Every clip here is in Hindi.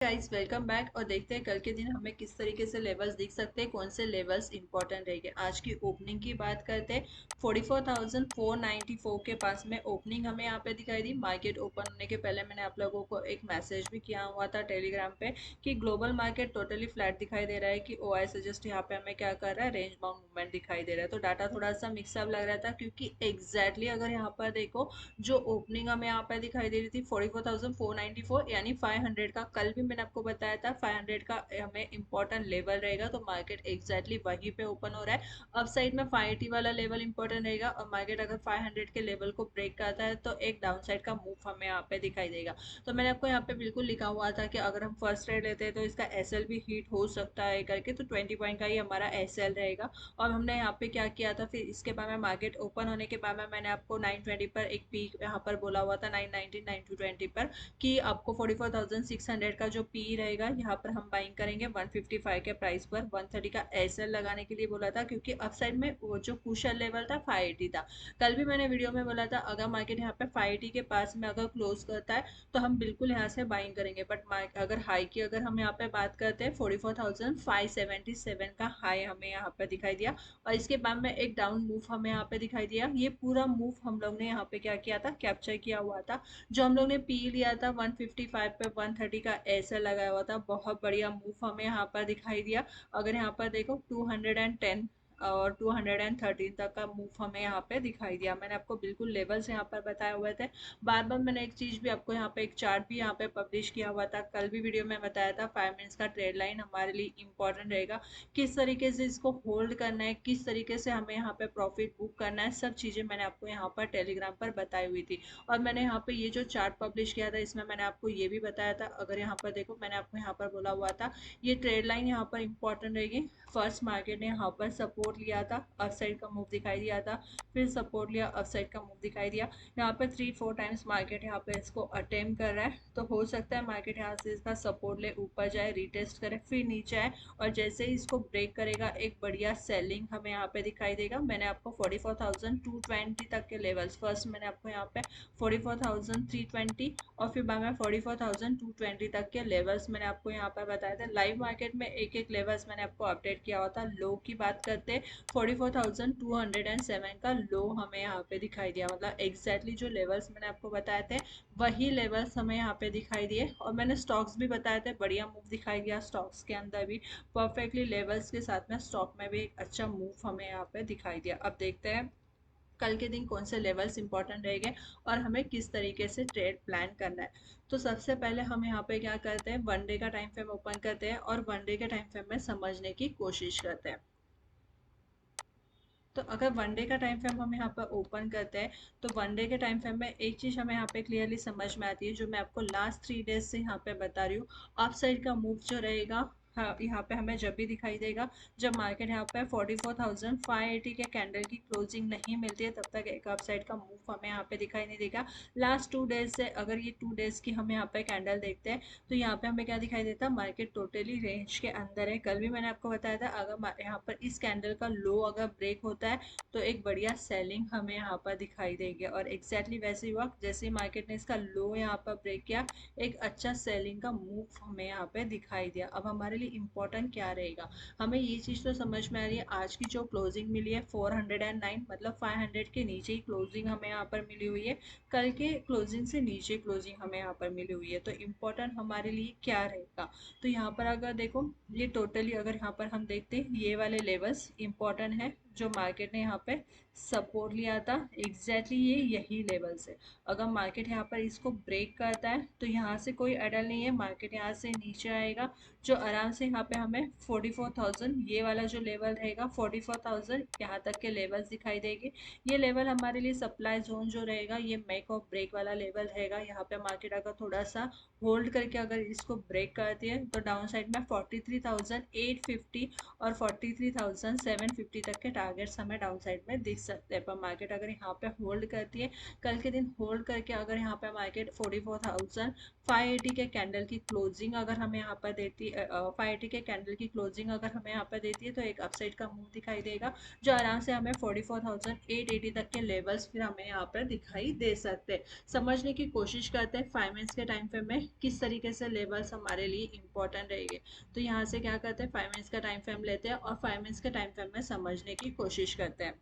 गाइस वेलकम बैक और देखते हैं कल के दिन हमें किस तरीके से लेवल्स दिख सकते हैं, कौन से लेवल्स इंपॉर्टेंट रहेंगे। आज की ओपनिंग की बात करते हैं। 44,494 के पास में ओपनिंग हमें यहाँ पे दिखाई दी। मार्केट ओपन होने के पहले मैंने आप लोगों को एक मैसेज भी किया हुआ था टेलीग्राम पे कि ग्लोबल मार्केट टोटली फ्लैट दिखाई दे रहा है, कि ओ आई सजेस्ट यहाँ पे हमें क्या कर रहा है, रेंज बाउंड मूवमेंट दिखाई दे रहा है। तो डाटा थोड़ा सा मिक्सअप लग रहा था, क्योंकि एग्जैक्टली अगर यहाँ पर देखो जो ओपनिंग हमें यहाँ पे दिखाई दे रही थी 44,494 यानी 500 का, कल भी मैंने आपको बताया था 500 का हमें इंपॉर्टेंट लेवल रहेगा। तो मार्केट एग्जैक्टली वहीं पे ओपन हो रहा है। अप साइड में 580 वाला लेवल इंपॉर्टेंट रहेगा, और मार्केट अगर 500 के लेवल को ब्रेक करता है तो एक डाउन साइड का मूव हमें यहाँ पे दिखाई देगा। तो मैंने आपको यहाँ पे बिल्कुल लिखा हुआ था कि अगर हम फर्स्ट ट्रेड लेते हैं तो इसका एस एल भी हिट हो सकता है करके, तो 20 पॉइंट का ही हमारा एस एल रहेगा। और हमने यहाँ पे क्या किया था, फिर इसके बाद में मार्केट ओपन होने के बाद में मैंने आपको 920 पर एक पीक यहाँ पर बोला हुआ था, 919 920 पर, कि आपको 44,600 का जो पी रहेगा यहाँ पर हम बाइंग करेंगे 155 के प्राइस पर। 130 का एसएल लगाने के लिए बोला था, क्योंकि अपसाइड में वो जो पुशर लेवल था 580 था। कल भी मैंने वीडियो में बोला था अगर मार्केट यहाँ पे 580 के पास में अगर क्लोज करता है तो हम बिल्कुल यहाँ से बाइंग करेंगे। बट अगर हाई की अगर हम यहाँ पे बात करते हैं, 44,577 का हाई हमें यहाँ पे दिखाई दिया, और इसके बाद में एक डाउन मूव हमें यहाँ पे दिखाई दिया। ये पूरा मूव हम लोग ने यहाँ पे क्या किया था, कैप्चर किया हुआ था। जो हम लोग ने पी लिया था 155 पे 130 का ऐसा लगाया हुआ था, बहुत बढ़िया मूव हमें यहाँ पर दिखाई दिया। अगर यहाँ पर देखो 210 और 213 तक का मूव हमें यहाँ पे दिखाई दिया। मैंने आपको बिल्कुल लेवल्स यहाँ पर बताए हुए थे। बार बार मैंने एक चीज भी आपको यहाँ पे एक चार्ट भी यहाँ पे पब्लिश किया हुआ था, कल भी वीडियो में बताया था 5 मिनट्स का ट्रेड लाइन हमारे लिए इंपॉर्टेंट रहेगा। किस तरीके से इसको होल्ड करना है, किस तरीके से हमें यहाँ पे प्रॉफिट बुक करना है, सब चीज़ें मैंने आपको यहाँ पर टेलीग्राम पर बताई हुई थी। और मैंने यहाँ पे ये जो चार्ट पब्लिश किया था इसमें मैंने आपको ये भी बताया था। अगर यहाँ पर देखो मैंने आपको यहाँ पर बोला हुआ था ये ट्रेड लाइन यहाँ पर इंपॉर्टेंट रहेगी। फर्स्ट मार्केट ने यहाँ पर सपोर्ट लिया था, अप साइड का मूव दिखाई दिया था, फिर सपोर्ट लिया, अप साइड का मूव दिखाई दिया। यहाँ पे 3-4 टाइम्स मार्केट यहाँ पे इसको अटेम्प्ट कर रहा है, तो हो सकता है मार्केट यहाँ से इसका सपोर्ट ले ऊपर जाए, रिटेस्ट करे, फिर नीचे आए, और जैसे ही इसको ब्रेक करेगा एक बढ़िया सेलिंग हमें यहाँ पे दिखाई देगा। मैंने आपको 44,220 तक के लेवल्स, फर्स्ट मैंने आपको यहाँ पे 44,320 और फिर बाद में 44,220 तक के लेवल्स मैंने आपको यहाँ पर बताया था। लाइव मार्केट में एक एक लेवल्स मैंने आपको अपडेट किया हुआ था। लो की बात करते हैं, 44,207 का लो हमें यहाँ पे दिखाई दिया, मतलब एग्जैक्टली जो लेवल्स मैंने आपको बताए थे वही लेवल्स हमें यहाँ पे दिखाई दिए। और मैंने स्टॉक्स भी बताए थे, बढ़िया मूव दिखाई दिया स्टॉक्स के अंदर भी, परफेक्टली लेवल्स के साथ में स्टॉक में भी एक अच्छा मूव हमें यहाँ पे दिखाई दिया। अब देखते हैं कल के दिन कौन से लेवल्स इंपॉर्टेंट रहेंगे और हमें किस तरीके से ट्रेड प्लान करना है। तो सबसे पहले हम यहाँ पे क्या करते हैं, वन डे का टाइम फ्रेम ओपन करते हैं और वन डे के टाइम फ्रेम में समझने की कोशिश करते हैं। तो अगर वन डे का टाइम फ्रेम हम यहाँ पर ओपन करते हैं, तो वन डे के टाइम फ्रेम में एक चीज़ हमें यहाँ पे क्लियरली समझ में आती है, जो मैं आपको लास्ट 3 डेज से यहाँ पे बता रही हूँ। अप साइड का मूव जो रहेगा, हाँ, यहाँ पे हमें जब भी दिखाई देगा जब मार्केट यहाँ पे 44,580 के कैंडल की क्लोजिंग नहीं मिलती है, तब तक एक अप साइड का मूव हमें यहाँ पे दिखाई नहीं देगा। लास्ट 2 डेज से अगर ये 2 डेज की हम यहाँ पे कैंडल देखते हैं, तो यहाँ पे हमें क्या दिखाई देता है, मार्केट टोटली रेंज के अंदर है। कल भी मैंने आपको बताया था अगर यहाँ पर इस कैंडल का लो अगर ब्रेक होता है तो एक बढ़िया सेलिंग हमें यहाँ पर दिखाई देगी। और एग्जैक्टली वैसे ही हुआ, जैसे ही मार्केट ने इसका लो यहाँ पर ब्रेक किया एक अच्छा सेलिंग का मूव हमें यहाँ पे दिखाई दिया। अब हमारे लिए इम्पोर्टेंट क्या रहेगा, हमें ये चीज़ तो समझ में आ रही है, आज की जो क्लोजिंग मिली है 409, मतलब 500 के नीचे ही क्लोजिंग हमें यहाँ पर मिली हुई है। कल के क्लोजिंग से नीचे क्लोजिंग हमें यहाँ पर मिली हुई है, तो इम्पोर्टेंट हमारे लिए क्या रहेगा। तो यहाँ पर अगर देखो ये टोटली अगर यहाँ पर हम देखते हैं ये वाले लेवल्स इंपॉर्टेंट है, जो मार्केट ने यहाँ पे सपोर्ट लिया था, एग्जैक्टली ये यही लेवल्स है। अगर मार्केट यहाँ पर इसको ब्रेक करता है तो यहाँ से कोई अडल नहीं है, मार्केट यहाँ से नीचे आएगा, जो आराम से यहाँ पे हमें 44,000 ये वाला जो लेवल रहेगा 44,000 यहाँ तक के लेवल्स दिखाई देंगे। ये लेवल हमारे लिए सप्लाई जोन जो रहेगा, ये मेक और ब्रेक वाला लेवल रहेगा। यहाँ पे मार्केट अगर थोड़ा सा होल्ड करके अगर इसको ब्रेक करती है तो डाउन साइड में 43,850 और 43,750 तक के टारगेट्स हमें डाउन साइड में दिख सकते हैं। पर मार्केट अगर यहाँ पे होल्ड करती है, कल के दिन होल्ड करके अगर यहाँ पे मार्केट 44,580 के कैंडल की क्लोजिंग अगर हमें यहाँ पर देती है, 580 के कैंडल की क्लोजिंग अगर हमें यहाँ पर देती है तो एक अपसाइड का मूव दिखाई देगा, जो आराम से हमें 44,880 तक के लेवल्स फिर हमें यहाँ पर दिखाई दे सकते हैं। समझने की कोशिश करते हैं 5 मिनट्स के टाइम फ्रेम में किस तरीके से लेवल्स हमारे लिए इंपॉर्टेंट रहेंगे। तो यहाँ से क्या करते हैं, 5 मिनट्स का टाइम फ्रेम लेते हैं और 5 मिनट्स के टाइम फ्रेम में समझने की कोशिश करते हैं।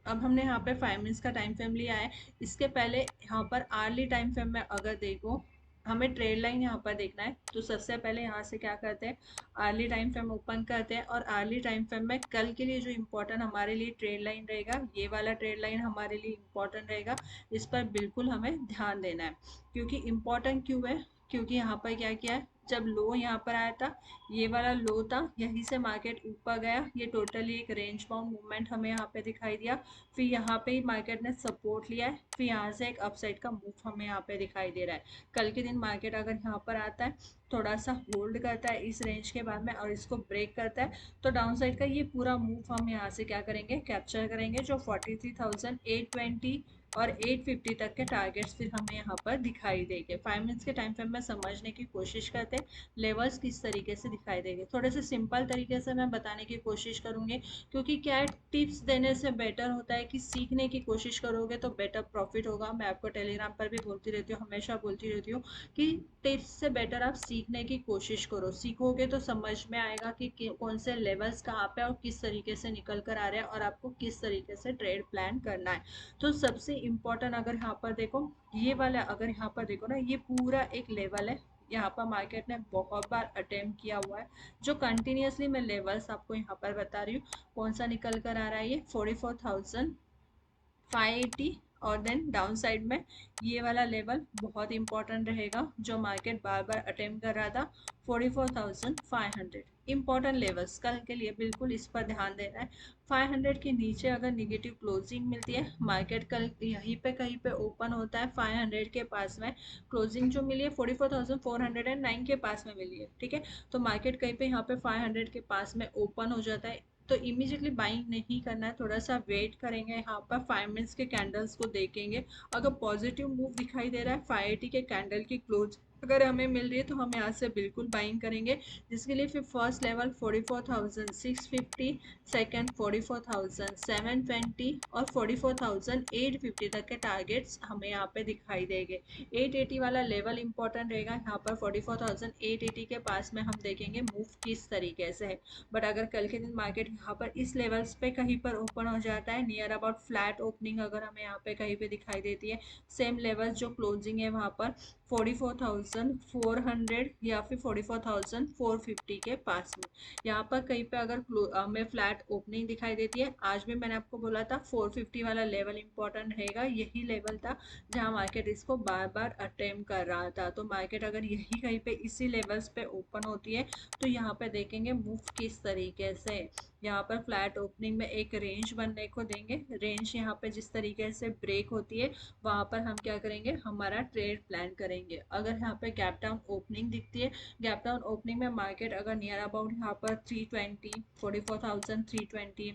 अब हमने यहाँ पे 5 मिनट्स का टाइम फ्रेम लिया है। इसके पहले यहाँ पर आर्ली टाइम फ्रेम में अगर देखो, हमें ट्रेड लाइन यहाँ पर देखना है, तो सबसे पहले यहाँ से क्या करते हैं, आर्ली टाइम फ्रेम ओपन करते हैं और आर्ली टाइम फ्रेम में कल के लिए जो इम्पोर्टेंट हमारे लिए ट्रेड लाइन रहेगा, ये वाला ट्रेड लाइन हमारे लिए इम्पोर्टेंट रहेगा। इस पर बिल्कुल हमें ध्यान देना है। क्योंकि इम्पोर्टेंट क्यों है, क्योंकि यहाँ पर क्या किया है, जब लो यहाँ पर आया था, ये वाला लो था, यहीं से मार्केट ऊपर गया, ये टोटली एक रेंज बाउंड मूवमेंट हमें यहाँ पे दिखाई दिया। फिर यहाँ पे ही मार्केट ने सपोर्ट लिया है, फिर यहाँ से एक अपसाइड का मूव हमें यहाँ पे दिखाई दे रहा है। कल के दिन मार्केट अगर यहाँ पर आता है, थोड़ा सा होल्ड करता है इस रेंज के बाद में और इसको ब्रेक करता है, तो डाउन साइड का ये पूरा मूव हम यहाँ से क्या करेंगे, कैप्चर करेंगे, जो 43,820 और 850 तक के टारगेट्स फिर हमें यहाँ पर दिखाई देंगे। 5 मिनट्स के टाइम फ्रेम में समझने की कोशिश करते हैं लेवल्स किस तरीके से दिखाई देंगे। थोड़े से सिंपल तरीके से मैं बताने की कोशिश करूँगी, क्योंकि क्या है, टिप्स देने से बेटर होता है कि सीखने की कोशिश करोगे तो बेटर प्रॉफिट होगा। मैं आपको टेलीग्राम पर भी बोलती रहती हूँ, हमेशा बोलती रहती हूँ कि टिप्स से बेटर आप सीखने की कोशिश करो। सीखोगे तो समझ में आएगा कि कौन से लेवल्स कहाँ पे और किस तरीके से निकल कर आ रहे हैं और आपको किस तरीके से ट्रेड प्लान करना है। तो सबसे इम्पोर्टेंट अगर यहाँ पर देखो, ये वाला अगर यहाँ पर देखो ना, ये पूरा एक लेवल है, यहाँ पर मार्केट ने बहुत बार अटेम्प्ट किया हुआ है, जो कंटिन्यूसली मैं लेवल्स आपको यहाँ पर बता रही हूँ। कौन सा निकल कर आ रहा है, ये 44,580, और देन डाउन साइड में ये वाला लेवल बहुत इंपॉर्टेंट रहेगा, जो मार्केट बार बार अटेम्प्ट कर रहा था, 44,500। इंपॉर्टेंट लेवल्स कल के लिए, बिल्कुल इस पर ध्यान देना है। 500 के नीचे अगर निगेटिव क्लोजिंग मिलती है, मार्केट कल यहीं पे कहीं पे ओपन होता है 500 के पास में, क्लोजिंग जो मिली है 44,409 के पास में मिली है, ठीक है। तो मार्केट कहीं पे यहाँ पे 500 के पास में ओपन हो जाता है, तो इमीडिएटली बाइंग नहीं करना है, थोड़ा सा वेट करेंगे, यहाँ पर 5 मिनट्स के कैंडल्स को देखेंगे। अगर पॉजिटिव मूव दिखाई दे रहा है, 580 के कैंडल की क्लोज अगर हमें मिल रही है, तो हम यहाँ से बिल्कुल बाइंग करेंगे, जिसके लिए फिर फर्स्ट लेवल 44,650, सेकेंड 44,720 और 44,850 तक के टारगेट्स हमें यहाँ पे दिखाई देंगे। 880 वाला लेवल इंपॉर्टेंट रहेगा, यहाँ पर 44,880 के पास में हम देखेंगे मूव किस तरीके से है। बट अगर कल के दिन मार्केट यहाँ पर इस लेवल्स पे कहीं पर ओपन हो जाता है, नियर अबाउट फ्लैट ओपनिंग अगर हमें यहाँ पे कहीं पे दिखाई देती है, सेम लेवल्स जो क्लोजिंग है वहाँ पर 44,400 या फिर 44,450 के पास में, यहाँ पर कहीं पे अगर हमें फ्लैट ओपनिंग दिखाई देती है, आज भी मैंने आपको बोला था 450 वाला लेवल इंपॉर्टेंट रहेगा, यही लेवल था जहाँ मार्केट इसको बार बार अटेम्प्ट कर रहा था। तो मार्केट अगर यही कहीं पे इसी लेवल्स पे ओपन होती है, तो यहाँ पे देखेंगे मूव किस तरीके से। यहाँ पर फ्लैट ओपनिंग में एक रेंज बनने को देंगे, रेंज यहाँ पे जिस तरीके से ब्रेक होती है, वहाँ पर हम क्या करेंगे, हमारा ट्रेड प्लान करेंगे। अगर यहाँ पे गैप डाउन ओपनिंग दिखती है, गैप डाउन ओपनिंग में मार्केट अगर नियर अबाउट यहाँ पर 320, 44,320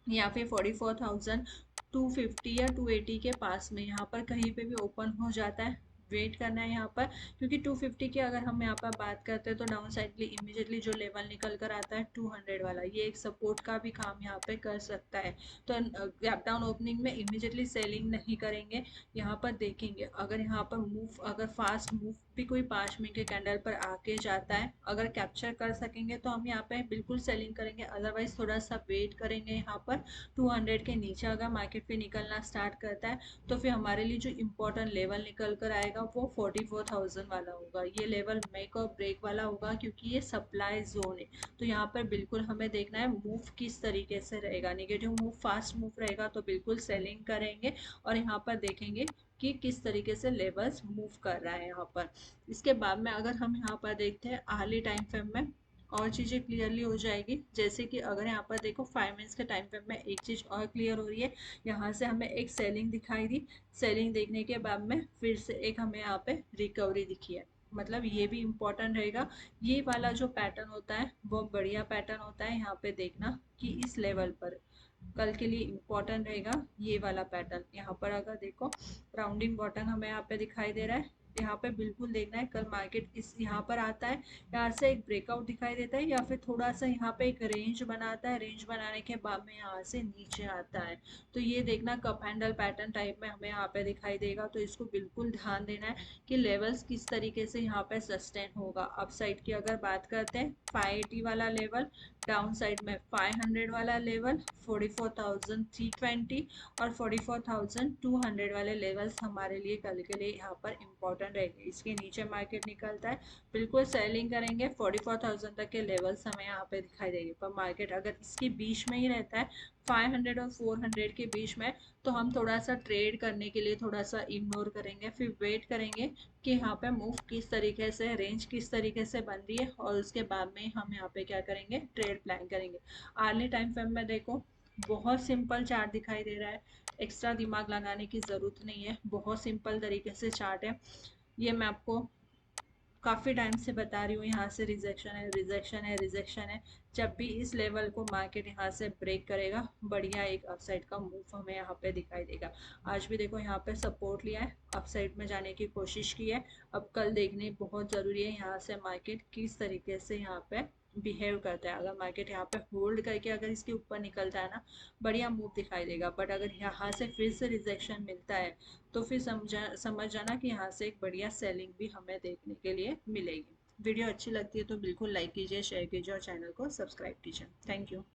या फिर 44,250 या 280 के पास में यहाँ पर कहीं पे भी ओपन हो जाता है, वेट करना है यहाँ पर। क्योंकि 250 की अगर हम यहाँ पर बात करते हैं, तो डाउन साइडली इमीडिएटली जो लेवल निकल कर आता है 200 वाला, ये एक सपोर्ट का भी काम यहाँ पे कर सकता है। तो गैप डाउन ओपनिंग में इमीडिएटली सेलिंग नहीं करेंगे, यहाँ पर देखेंगे अगर यहाँ पर मूव, अगर फास्ट मूव भी कोई 5 मिनट के कैंडल पर आके जाता है, अगर कैप्चर कर सकेंगे तो हम यहाँ पे बिल्कुल सेलिंग करेंगे, अदरवाइज थोड़ा सा वेट करेंगे। यहाँ पर 200 के नीचे अगर मार्केट पे निकलना स्टार्ट करता है, तो फिर हमारे लिए जो इम्पोर्टेंट लेवल निकल कर आएगा वो 44,000 वाला होगा। ये लेवल मेक और ब्रेक वाला होगा, क्योंकि ये सप्लाई जोन है। तो यहाँ पर बिल्कुल हमें देखना है मूव किस तरीके से रहेगा, निगेटिव मूव, फास्ट मूव रहेगा तो बिल्कुल सेलिंग करेंगे, और यहाँ पर देखेंगे कि किस तरीके से लेवल्स मूव कर रहा है यहाँ पर। इसके बाद में अगर हम यहाँ पर देखते हैं अर्ली टाइम फ्रेम में, और चीज़ें क्लियरली हो जाएगी। जैसे कि अगर यहाँ पर देखो 5 मिनट्स के टाइम फ्रेम में एक चीज़ और क्लियर हो रही है, यहाँ से हमें एक सेलिंग दिखाई दी, सेलिंग देखने के बाद में फिर से एक हमें यहाँ पे रिकवरी दिखी है, मतलब ये भी इम्पोर्टेंट रहेगा। ये वाला जो पैटर्न होता है वो बढ़िया पैटर्न होता है, यहाँ पे देखना कि इस लेवल पर कल के लिए इम्पोर्टेंट रहेगा ये वाला पैटर्न। यहाँ पर अगर देखो राउंडिंग बॉटम हमें यहाँ पे दिखाई दे रहा है, यहाँ पे बिल्कुल देखना है कल मार्केट इस यहाँ पर आता है, यहाँ से एक ब्रेकआउट दिखाई देता है या फिर थोड़ा सा यहाँ पे एक रेंज बनाता है, रेंज बनाने के बाद में यहाँ से नीचे आता है। तो ये देखना कप हैंडल पैटर्न टाइप में हमें यहाँ पे दिखाई देगा, तो इसको बिल्कुल ध्यान देना है कि लेवल्स किस तरीके से यहाँ पे सस्टेन होगा। अप साइड की अगर बात करते हैं 580 वाला लेवल, डाउन साइड में 500 वाला लेवल, 44,320 और 44,200 वाले लेवल्स हमारे लिए कल के लिए यहाँ पर इम्पोर्टेंट रहेंगे। इसके नीचे मार्केट निकलता है बिल्कुल सेलिंग करेंगे, 44,000 तक के लेवल्स हमें यहाँ पे दिखाई देंगे। पर मार्केट अगर इसके बीच में ही रहता है 500 और 400 के बीच में, तो हम थोड़ा सा ट्रेड करने के लिए थोड़ा सा इग्नोर करेंगे, फिर वेट करेंगे कि यहाँ पे मूव किस तरीके से, रेंज किस तरीके से बन रही है, और उसके बाद में हम यहाँ पे क्या करेंगे, ट्रेड प्लान करेंगे। अर्ली टाइम फ्रेम में देखो बहुत सिंपल चार्ट दिखाई दे रहा है, एक्स्ट्रा दिमाग लगाने की ज़रूरत नहीं है, बहुत सिंपल तरीके से चार्ट है। ये मैं आपको काफ़ी टाइम से बता रही हूँ, यहाँ से रिजेक्शन है, रिजेक्शन है, रिजेक्शन है। जब भी इस लेवल को मार्केट यहाँ से ब्रेक करेगा, बढ़िया एक अपसाइड का मूव हमें यहाँ पे दिखाई देगा। आज भी देखो यहाँ पे सपोर्ट लिया है, अपसाइड में जाने की कोशिश की है। अब कल देखने बहुत ज़रूरी है यहाँ से मार्केट किस तरीके से यहाँ पे बिहेव करता है। अगर मार्केट यहाँ पे होल्ड करके अगर इसके ऊपर निकलता है ना, बढ़िया मूव दिखाई देगा। बट अगर यहाँ से फिर से रिजेक्शन मिलता है, तो फिर समझ जाना कि यहाँ से एक बढ़िया सेलिंग भी हमें देखने के लिए मिलेगी। वीडियो अच्छी लगती है तो बिल्कुल लाइक कीजिए, शेयर कीजिए और चैनल को सब्सक्राइब कीजिए। Thank you.